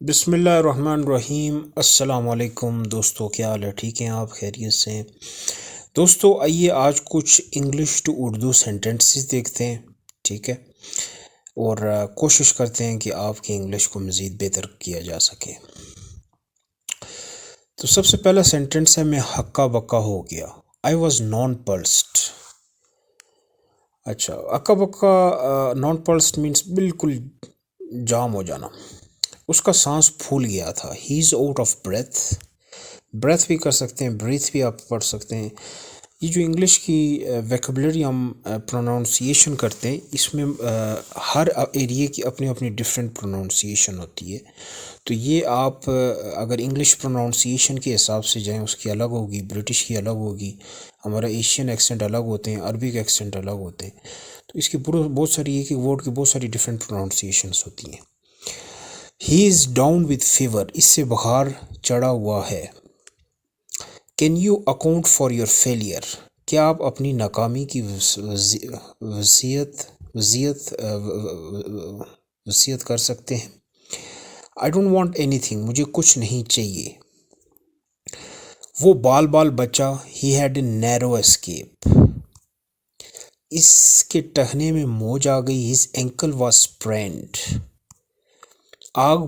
بسم اللہ الرحمن الرحیم۔ السلام علیکم دوستو، کیا حال ہے؟ ٹھیک ہیں آپ؟ خیریت سے ہیں؟ دوستو آئیے آج کچھ انگلش ٹو اردو سینٹنسز دیکھتے ہیں، ٹھیک ہے، اور کوشش کرتے ہیں کہ آپ کی انگلش کو مزید بہتر کیا جا سکے۔ تو سب سے پہلا سینٹنس ہے، میں ہکا بکا ہو گیا۔ I was nonplussed. اچھا، ہکا بکا نان پلسڈ مینس بالکل جام ہو جانا، اس کا سانس پھول گیا تھا۔ He is out of breath, breath بھی کر سکتے ہیں، بریتھ بھی آپ پڑھ سکتے ہیں۔ یہ جو انگلش کی ویکیبلری ہم پروناؤنسیشن کرتے ہیں، اس میں ہر ایریے کی اپنی اپنی ڈفرینٹ پروناؤنسیشن ہوتی ہے۔ تو یہ آپ اگر انگلش پروناؤنسیشن کے حساب سے جائیں، اس کی الگ ہوگی، برٹش کی الگ ہوگی، ہمارا ایشین ایکسنٹ الگ ہوتے ہیں، عربک ایکسنٹ الگ ہوتے ہیں۔ تو اس کی بہت ساری ایک ایک ورڈ کی بہت ساری ڈفرینٹ پروناؤنسیشنس ہوتی ہیں۔ ہی از ڈاؤن وتھ فیور، اس سے بخار چڑھا ہوا ہے۔ Can you account for your failure, کیا آپ اپنی ناکامی کی وصیت کر سکتے ہیں؟ I don't want any thing, مجھے کچھ نہیں چاہیے۔ وہ بال بال بچا، he had a narrow escape, اس کے ٹہنے میں موج آ گئی، ہز اینکل واز اسپرینڈ۔ آگ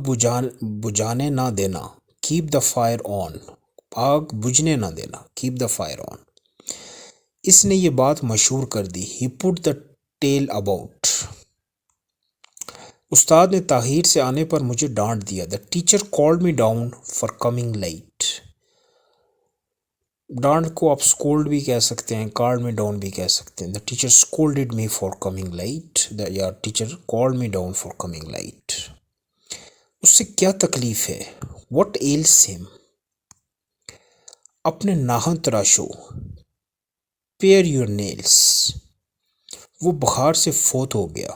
بجھانے نہ دینا، کیپ دا فائر آن، آگ بجھنے نہ دینا، کیپ دا فائر آن۔ اس نے یہ بات مشہور کر دی، ہی پٹ دا ٹیل اباؤٹ۔ استاد نے تاخیر سے آنے پر مجھے ڈانٹ دیا، the teacher called me down for coming late. ڈانٹ کو آپ اسکولڈ بھی کہہ سکتے ہیں، کالڈ می ڈاؤن بھی کہہ سکتے ہیں۔ The teacher scolded me for coming late, یا teacher called me down for coming late. اس سے کیا تکلیف ہے؟ واٹ ایلس ہم، اپنے ناخن تراشو، پیئر یور نیلس۔ وہ بخار سے فوت ہو گیا،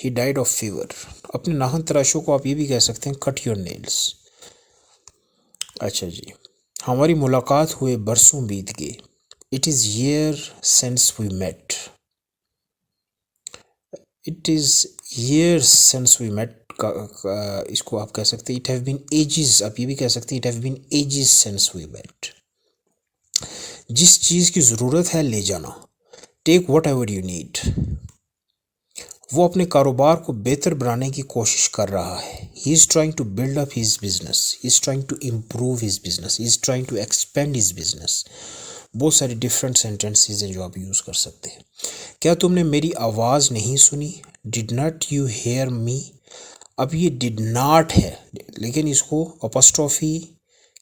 ہی ڈائیڈ آف فیور۔ اپنے ناخن تراشو کو آپ یہ بھی کہہ سکتے ہیں، کٹ یور نیلس۔ اچھا جی، ہماری ملاقات ہوئے برسوں بیت گئے، it is year since we met, it is years since we met کا اس کو آپ کہہ سکتے ہیں اٹ ہیو بین ایجز، آپ یہ بھی کہہ سکتے ہیں it have been ages since we met. جس چیز کی ضرورت ہے لے جانا، take whatever you need. وہ اپنے کاروبار کو بہتر بنانے کی کوشش کر رہا ہے، he is trying to build up his business, he is trying to improve his business, he is trying to expand his business. بہت ساری ڈفرینٹ سینٹنسز ہیں جو آپ یوز کر سکتے ہیں۔ کیا تم نے میری آواز نہیں سنی؟ Did not you hear me. اب یہ ڈڈ ناٹ ہے، لیکن اس کو اپاسٹروفی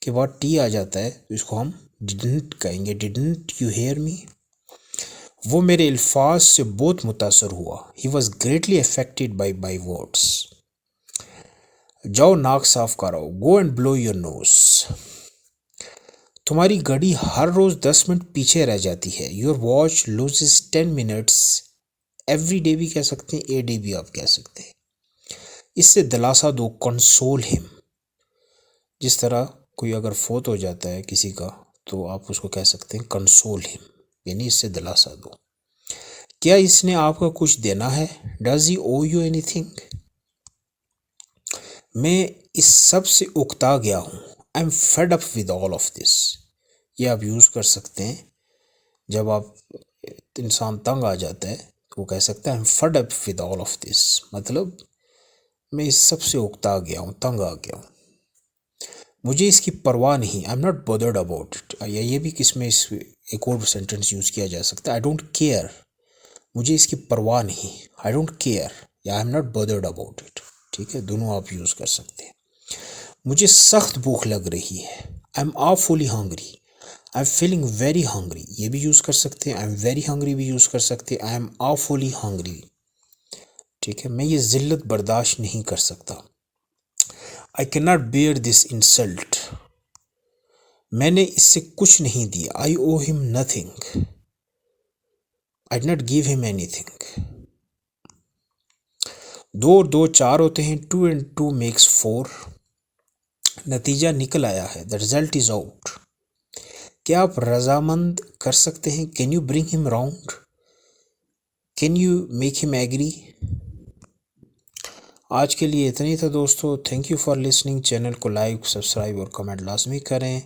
کے بعد ٹی آ جاتا ہے، تو اس کو ہم ڈڈنٹ کہیں گے، ڈڈنٹ یو ہیئر می۔ وہ میرے الفاظ سے بہت متاثر ہوا، he was greatly affected by my words. جاؤ ناک صاف کراؤ، go and blue your nose. تمہاری گھڑی ہر روز 10 منٹ پیچھے رہ جاتی ہے، your watch loses 10 minutes every day بھی کہہ سکتے ہیں، اے ڈے بھی آپ کہہ سکتے ہیں۔ اس سے دلاسا دو، کنسول ہم۔ جس طرح کوئی اگر فوت ہو جاتا ہے کسی کا، تو آپ اس کو کہہ سکتے ہیں کنسول ہم، یعنی اس سے دلاسا دو۔ کیا اس نے آپ کا کچھ دینا ہے؟ Does he O you any thing? میں اس سب سے اکتا گیا ہوں، I am fed up with all of this. یہ آپ یوز کر سکتے ہیں جب آپ انسان تنگ آ جاتا ہے، تو وہ کہہ سکتا ہے I M fed up with all of this, مطلب میں اس سب سے اکتا گیا ہوں، تنگ آ گیا ہوں۔ مجھے اس کی پرواہ نہیں، I am not bothered about it, یا یہ بھی کس میں اس ایک اور سینٹنس یوز کیا جا سکتا ہے، آئی ڈونٹ کیئر، مجھے اس کی پرواہ نہیں، آئی ڈونٹ کیئر، یا I am not bothered about it, ٹھیک ہے، دونوں آپ یوز کر سکتے ہیں۔ مجھے سخت بھوک لگ رہی ہے، I am awfully hungry, I am feeling very hungry, یہ بھی یوز کر سکتے ہیں، آئی ایم ویری ہنگری بھی یوز کر سکتے ہیں، آئی ایم آفلی ہنگری، ٹھیک ہے۔ میں یہ ذلت برداشت نہیں کر سکتا، I can not bear this insult, میں نے اس سے کچھ نہیں دیا، آئی او ہم nothing, I D not give ہم اینی تھنگ۔ دو اور دو چار ہوتے ہیں، 2 and 2 makes 4، نتیجہ نکل آیا ہے، the result is out۔ کیا آپ رضامند کر سکتے ہیں؟ کین یو برنگ ہم راؤنڈ، کین یو میک ہم ایگری۔ آج کے لیے اتنا ہی تھا دوستو، thank you for listening, channel کو لائک سبسکرائب اور کمنٹ لازمی کریں۔